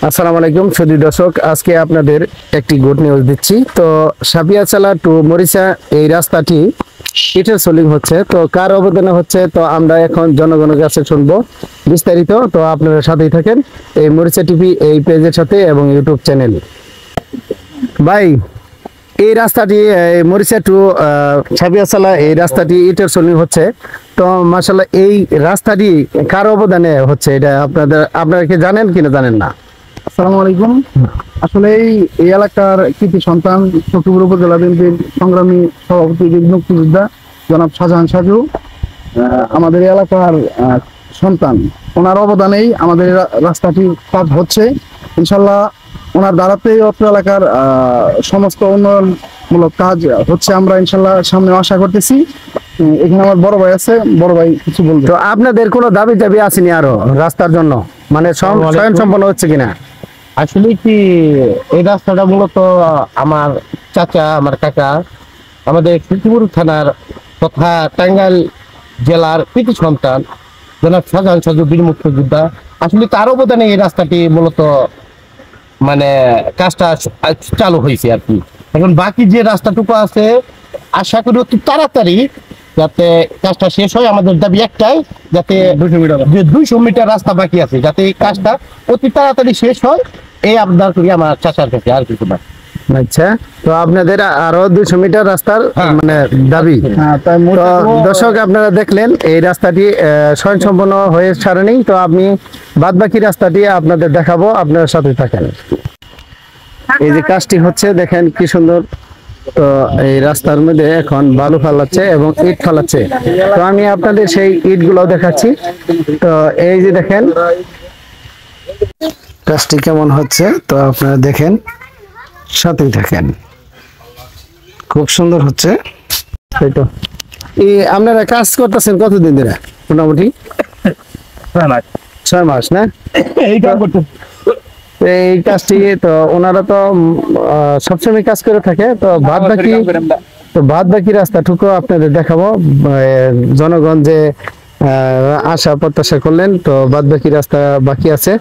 আসসালামু আলাইকুম সুধী দর্শক, আজকে আপনাদের একটি গুড নিউজ দিচ্ছি। তো সাপিয়াচালা টু মরিচা এই রাস্তাটি ইটের সোলিং হচ্ছে, তো কার অবদানে হচ্ছে তো আমরা এখন জনগণের কাছে শুনবো বিস্তারিত। তো আপনারা সাথেই থাকেন এই মরিচা টিভি এই পেজের সাথে এবং ইউটিউব চ্যানেল। ভাই, এই রাস্তাটি মরিচা টু সাপিয়াচালা এই রাস্তাটি ইটের সোলিং হচ্ছে, তো মাশাআল্লাহ এই রাস্তাটি কার অবদানে হচ্ছে এটা আপনারা কি জানেন কিনা জানেন না? আসসালামু আলাইকুম। আসলে এই এলাকার কৃতি সন্তান সখীপুর উপজেলা বিএনপির সংগ্রামী সভাপতি মুক্তিযোদ্ধা জনাব শাহজাহান সাজু আমাদের এলাকার সন্তান। ওনার অবদানেই আমাদের রাস্তাটি কাজ হচ্ছে। ইনশাল্লাহ ওনার দ্বারাতেই অত্র এলাকার সমস্ত উন্নয়নমূলক কাজ হচ্ছে। আমরা ইনশাল্লাহ সামনে আশা করতেছি। এখানে আমার বড় ভাই আছে, বড় ভাই কিছু বলবে। তো আপনাদের কোনো দাবি আসেনি আরো রাস্তার জন্য, মানে স্বয়ং সম্পন্ন হচ্ছে কিনা? আসলে কি এই রাস্তাটা মূলত আমার চাচা, আমার কাকা, আমাদের সখীপুর থানার তথা টাঙ্গাইল জেলার কৃতি সন্তান জনাব শাহজাহান সাজু বীর মুক্তিযোদ্ধা, আসলে তার অবদানে এই রাস্তাটি মূলত মানে কাজটা চালু হয়েছে আর কি। এখন বাকি যে রাস্তাটুকু আছে আশা করি অতি তাড়াতাড়ি যাতে কাজটা শেষ হয়। আমাদের দাবি একটাই, যাতে 200 মিটার রাস্তা বাকি আছে, যাতে এই কাজটা অতি তাড়াতাড়ি শেষ হয়, এই আবদার করি আমার চাচার কাছে, আর কিছু না। আচ্ছা, তো আপনাদের আরো 200 মিটার রাস্তার মানে দাবি। তো দর্শক, আপনারা দেখলেন এই রাস্তাটি স্বয়ং সম্পন্ন হয়ে ছাড়েনি, তো আমি বাদ বাকি রাস্তাটি আপনাদের দেখাবো, আপনারা সাথে থাকেন। এই যে কাজটি হচ্ছে দেখেন কি সুন্দর। তো এই রাস্তার মধ্যে এখন বালু ফালাচ্ছে এবং ইট ফালাচ্ছে, তো আমি আপনাদের সেই ইট গুলো দেখাচ্ছি। তো এই যে দেখেন কাজটি কেমন হচ্ছে, তো আপনারা দেখেন, সাথেই থাকেন। খুব সুন্দর হচ্ছে। এই তো এই আপনারা কাজ করতেছেন কতদিন ধরে? মোটামুটি 6 মাস না? এই কাজ করতে এই কাজটি তো ওনারা তো সবসময় কাজ করে থাকে। তো বাদ বাকি রাস্তাটুকু আপনাদের দেখাবো। জনগণ যে আশা প্রত্যাশা করলেন, তো বাদ বাকি রাস্তা বাকি আছে।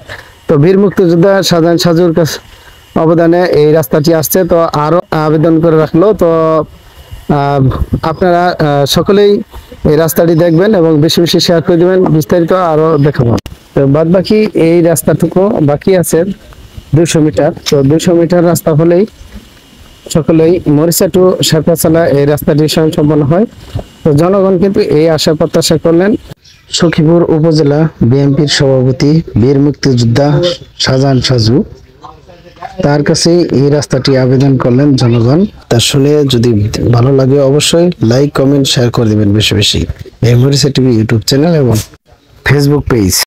তো বীর মুক্তিযোদ্ধা শাহজাহান সাজুর কাছে অবদানে এই রাস্তাটি আসছে, তো আরো আবেদন করে রাখলো। তো আপনারা সকলেই এই রাস্তাটি দেখবেন এবং বেশি বেশি শেয়ার করে দিবেন, বিস্তারিত আরো দেখাবো। তো বাদ বাকি এই রাস্তাটুকু বাকি আছে 200 মিটার। তো 200 মিটার রাস্তা হলেই সকলেই মরিচা টু সাপিয়াচালা এই রাস্তাটি স্বয়ং সম্পন্ন হয়। তো জনগণ কিন্তু এই আশা প্রত্যাশা করলেন। সখীপুর উপজেলা বিএনপির সভাপতি বীর মুক্তিযোদ্ধা শাহজাহান সাজু, তার কাছে এই রাস্তাটি আবেদন করলেন জনগণ। তা শুনে যদি ভালো লাগে অবশ্যই লাইক, কমেন্ট, শেয়ার করে দিবেন বেশি বেশি। এই মরিচা টিভি ইউটিউব চ্যানেল এবং ফেসবুক পেজ।